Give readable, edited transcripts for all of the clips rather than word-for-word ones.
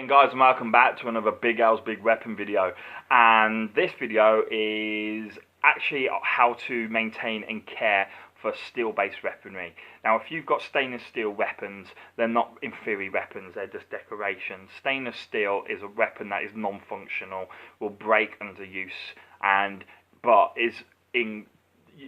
And guys, and welcome back to another Big L's Big Weapon video. And this video is actually how to maintain and care for steel-based weaponry. Now, if you've got stainless steel weapons, they're not inferior weapons, they're just decorations. Stainless steel is a weapon that is non-functional, will break under use,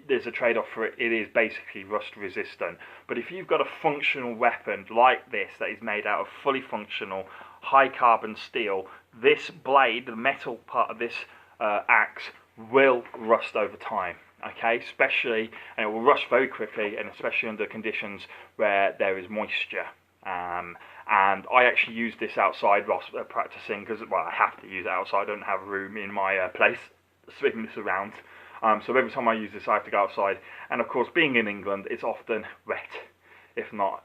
there's a trade-off for it. It is basically rust resistant. But if you've got a functional weapon like this that is made out of fully functional high carbon steel, this blade, the metal part of this axe, will rust over time. Okay, and it will rust very quickly, and especially under conditions where there is moisture. And I actually use this outside whilst practicing, because, well, I have to use it outside. I don't have room in my place to swing this around. So every time I use this, I have to go outside. And of course, being in England, it's often wet, if not,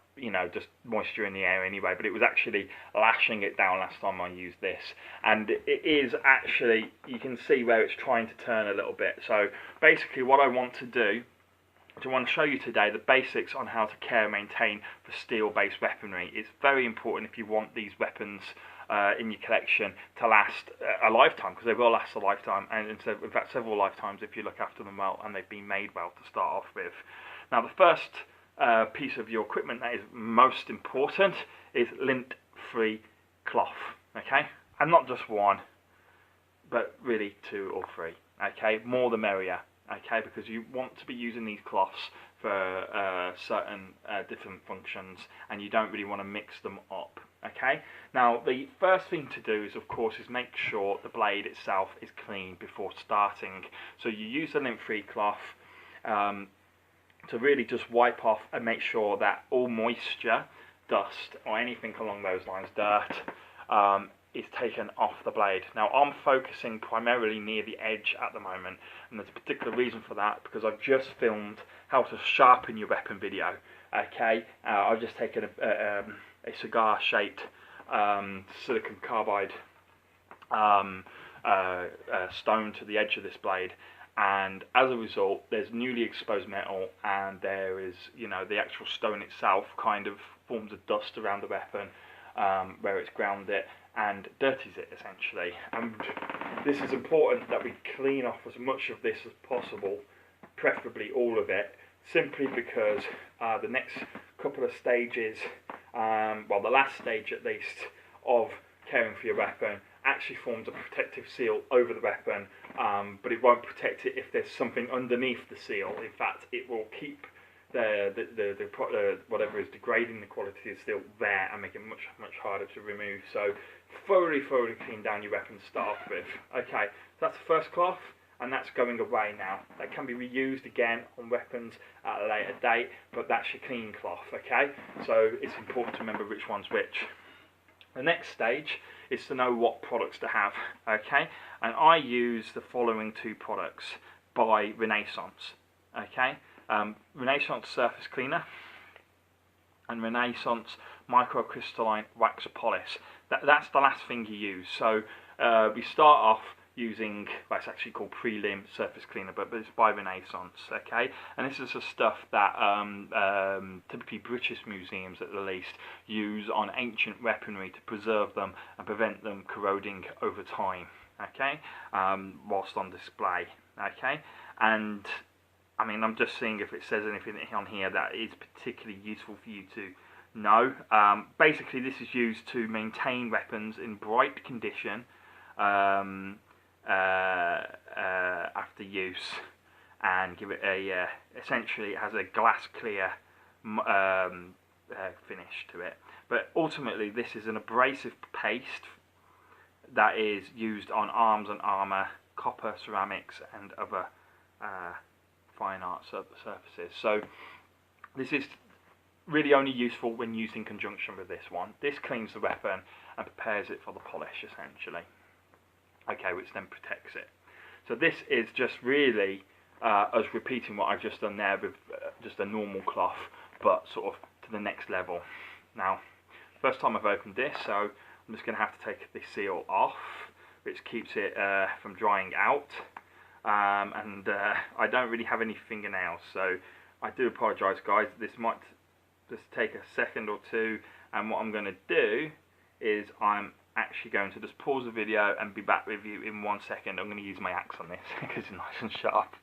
just moisture in the air anyway. But it was actually lashing it down last time I used this. And it is actually, you can see where it's trying to turn a little bit. So basically what I want to do, I want to show you today the basics on how to care and maintain for steel-based weaponry. It's very important if you want these weapons in your collection to last a lifetime, because they will last a lifetime, and in fact several lifetimes if you look after them well and they've been made well to start off with. Now, the first piece of your equipment that is most important is lint-free cloth, okay? And not just one, but really 2 or 3, okay? More the merrier, okay? Because you want to be using these cloths for certain different functions, and you don't really want to mix them up, okay? Now, the first thing to do is, of course, make sure the blade itself is clean before starting. So you use the lint-free cloth to really just wipe off and make sure that all moisture, dust, or anything along those lines, dirt, is taken off the blade. Now, I'm focusing primarily near the edge at the moment, and there's a particular reason for that, because I've just filmed how to sharpen your weapon video. Okay, I've just taken a cigar-shaped silicon carbide stone to the edge of this blade, and as a result there's newly exposed metal, and there is, the actual stone itself kind of forms of dust around the weapon where it's ground it and dirties it essentially. And this is important that we clean off as much of this as possible, preferably all of it, simply because the next couple of stages, well, the last stage at least, of caring for your weapon actually forms a protective seal over the weapon, but it won't protect it if there's something underneath the seal. In fact, it will keep whatever is degrading the quality of the steel there and make it much harder to remove. So thoroughly clean down your weapon to start off with. Okay, so that's the first cloth, and that's going away now. That can be reused again on weapons at a later date, but that's your clean cloth, okay? So it's important to remember which one's which. The next stage is to know what products to have, okay? And I use the following 2 products by Renaissance, okay? Renaissance Surface Cleaner and Renaissance Microcrystalline Wax Polish. That's the last thing you use. So we start off using, well, it's actually called Prelim Surface Cleaner, but it's by Renaissance, okay? And this is the stuff that typically British museums at the least use on ancient weaponry to preserve them and prevent them corroding over time, okay? Whilst on display, okay? And I mean, I'm just seeing if it says anything on here that is particularly useful for you to know. Basically, this is used to maintain weapons in bright condition after use, and give it a essentially it has a glass clear finish to it. But ultimately, this is an abrasive paste that is used on arms and armour, copper, ceramics, and other fine art surfaces. So this is really only useful when used in conjunction with this one. This cleans the weapon and prepares it for the polish essentially, okay, which then protects it. So this is just really us repeating what I've just done there with just a normal cloth, but sort of to the next level. Now, first time I've opened this, so I'm just going to have to take the seal off, which keeps it from drying out. I don't really have any fingernails, so I do apologise, guys. This might just take a second or two, and what I'm going to do is I'm actually going to just pause the video and be back with you in 1 second. I'm going to use my axe on this because it's nice and sharp.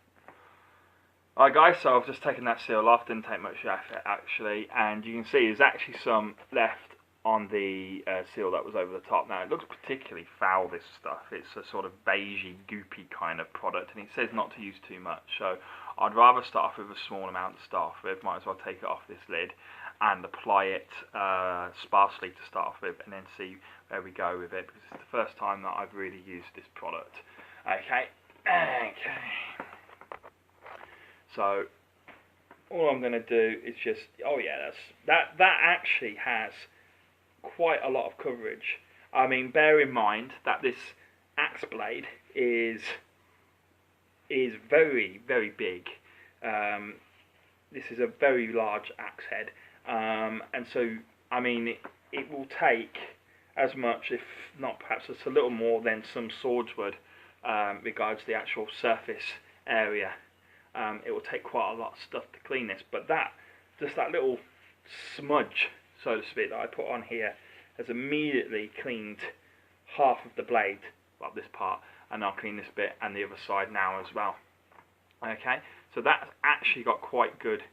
Alright guys, so I've just taken that seal off, didn't take much effort actually, and you can see there's actually some left on the seal that was over the top. Now it looks particularly foul, this stuff. It's a sort of beigey, goopy kind of product, and it says not to use too much, so I'd rather start off with a small amount to start off with. Might as well take it off this lid and apply it sparsely to start off with, and then see where we go with it, because it's the first time that I've really used this product. Okay. So all I'm going to do is just, oh yeah, that actually has quite a lot of coverage. I mean, bear in mind that this axe blade is very, very big. This is a very large axe head, and so I mean it will take as much, if not perhaps just a little more, than some swords would, regards the actual surface area. It will take quite a lot of stuff to clean this, but just that little smudge, so to speak, that I put on here has immediately cleaned half of the blade, well, this part, and I'll clean this bit and the other side now as well. Okay, so that's actually got quite good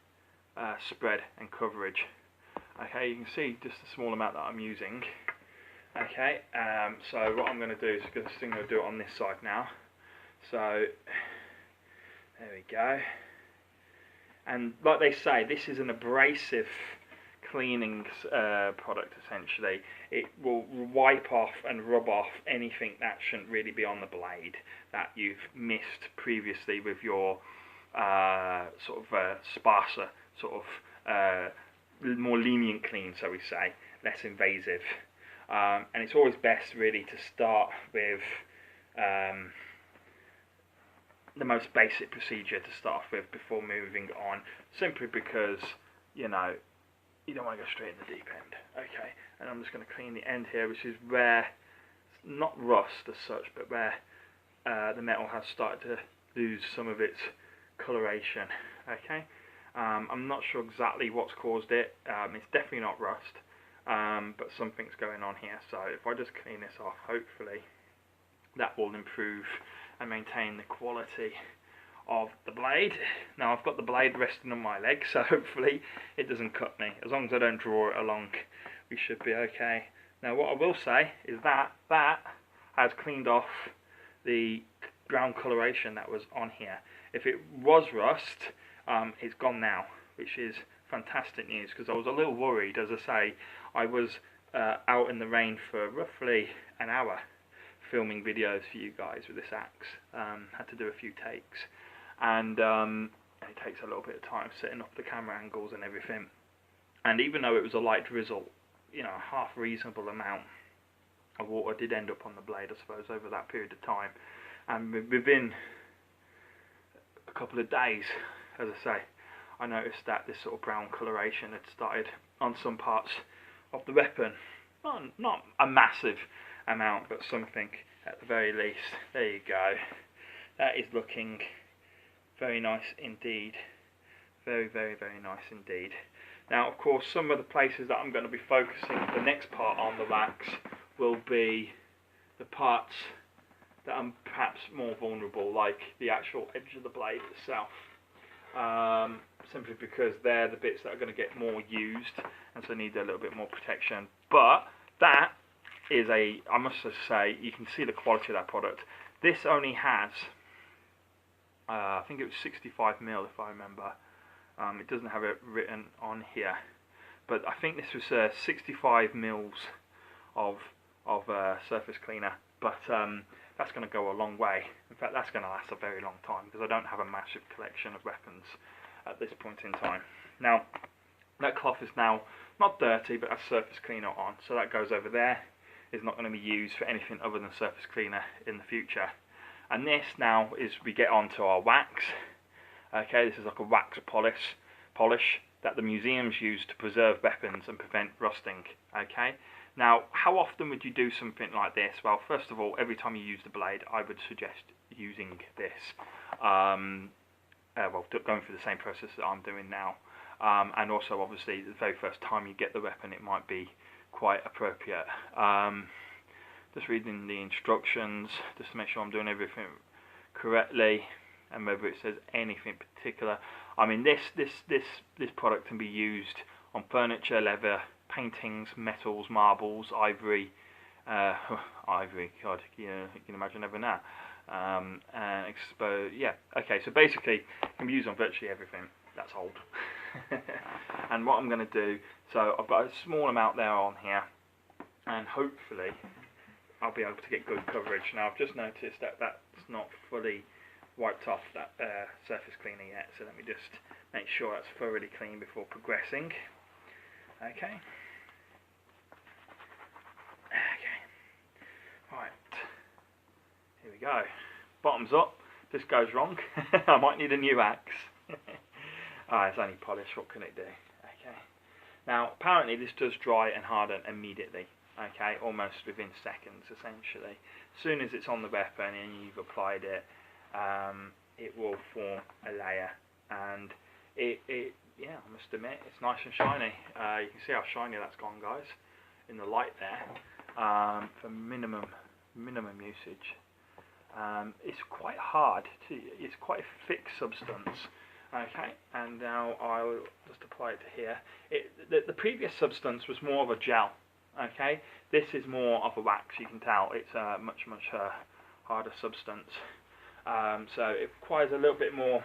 spread and coverage. Okay, you can see just the small amount that I'm using. Okay, so what I'm going to do is, because I'm going to do it on this side now. So there we go. And like they say, this is an abrasive cleaning product essentially. It will wipe off and rub off anything that shouldn't really be on the blade that you've missed previously with your sort of sparser, sort of more lenient clean, so we say, less invasive. And it's always best really to start with the most basic procedure to start with before moving on, simply because, you know, you don't want to go straight in the deep end. Okay, and I'm just going to clean the end here, which is where, not rust as such, but where the metal has started to lose some of its coloration. Okay, I'm not sure exactly what's caused it. It's definitely not rust, but something's going on here. So if I just clean this off, hopefully that will improve and maintain the quality of the blade. Now I've got the blade resting on my leg, so hopefully it doesn't cut me. As long as I don't draw it along, we should be okay. Now what I will say is that has cleaned off the brown coloration that was on here. If it was rust, it's gone now, which is fantastic news, because I was a little worried. As I say, I was out in the rain for roughly an hour filming videos for you guys with this axe. Had to do a few takes, and it takes a little bit of time setting up the camera angles and everything. And even though it was a light drizzle, you know, a half reasonable amount of water did end up on the blade, I suppose, over that period of time. And within a couple of days, as I say, I noticed that this sort of brown coloration had started on some parts of the weapon. Not a massive amount, but something at the very least. There you go. That is looking very nice indeed. Very, very, very nice indeed. Now, of course, some of the places that I'm going to be focusing the next part on the wax will be the parts that are perhaps more vulnerable, like the actual edge of the blade itself. Simply because they're the bits that are going to get more used, and so need a little bit more protection. But that is I must say, you can see the quality of that product. This only has, I think it was 65mm if I remember. It doesn't have it written on here, but I think this was 65mm of surface cleaner. But that's going to go a long way. In fact, that's going to last a very long time, because I don't have a massive collection of weapons at this point in time. Now, that cloth is now not dirty, but has surface cleaner on, so that goes over there. Is not going to be used for anything other than surface cleaner in the future. And this now is, we get onto our wax. Okay, this is like a wax polish that the museums use to preserve weapons and prevent rusting. Okay, now how often would you do something like this? Well, first of all, every time you use the blade, I would suggest using this. Well, going through the same process that I'm doing now. And also, obviously, the very first time you get the weapon, it might be quite appropriate. just reading the instructions just to make sure I'm doing everything correctly, and whether it says anything particular. I mean, this product can be used on furniture, leather, paintings, metals, marbles, ivory, ivory. God, you can imagine having that. And yeah. Okay, so basically, it can be used on virtually everything. That's old. And what I'm going to do, so I've got a small amount there on here, and hopefully I'll be able to get good coverage. Now I've just noticed that that's not fully wiped off that surface cleaner yet, so let me just make sure that's thoroughly clean before progressing. Okay. Right, here we go. Bottoms up. If this goes wrong, I might need a new axe. It's only polish, what can it do? Okay. Now, apparently this does dry and harden immediately. Okay, almost within seconds, essentially. As soon as it's on the weapon and you've applied it, it will form a layer, and yeah, I must admit, it's nice and shiny. You can see how shiny that's gone, guys, in the light there. For minimum usage. It's quite hard it's quite a thick substance. Okay, and now I'll just apply it to here. The previous substance was more of a gel. Okay, this is more of a wax. You can tell it's a much harder substance. So it requires a little bit more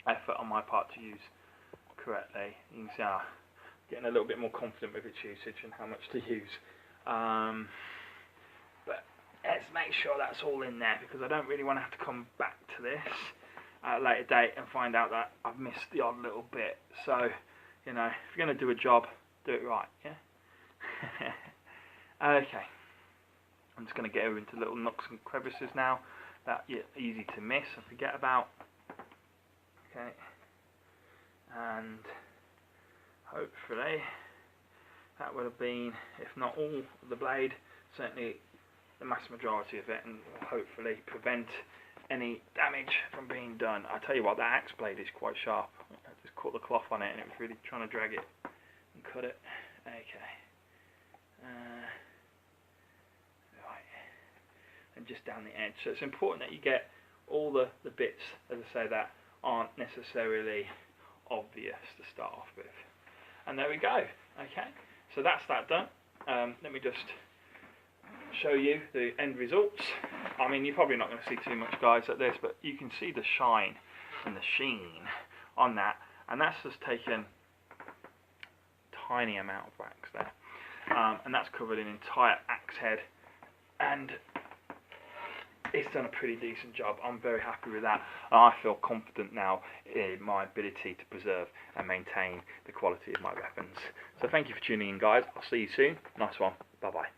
effort on my part to use correctly. You can see I'm getting a little bit more confident with its usage and how much to use. But let's make sure that's all in there, because I don't really want to have to come back to this at a later date and find out that I've missed the odd little bit. So, you know, if you're going to do a job, do it right, yeah? Okay, I'm just going to get over into little nooks and crevices now that are easy to miss and forget about. Okay, and hopefully that would have been, if not all of the blade, certainly the mass majority of it, and will hopefully prevent any damage from being done. I tell you what, that axe blade is quite sharp. I just caught the cloth on it and it was really trying to drag it and cut it. Okay. Right. And just down the edge. So it's important that you get all the bits, as I say, that aren't necessarily obvious to start off with. And there we go. Okay. So that's that done. Let me just show you the end results. I mean, you're probably not going to see too much, guys, at this, but you can see the shine and the sheen on that, and that's just taken a tiny amount of wax there, and that's covered an entire axe head, and it's done a pretty decent job. I'm very happy with that, and I feel confident now in my ability to preserve and maintain the quality of my weapons. So thank you for tuning in, guys. I'll see you soon. Nice one. Bye bye.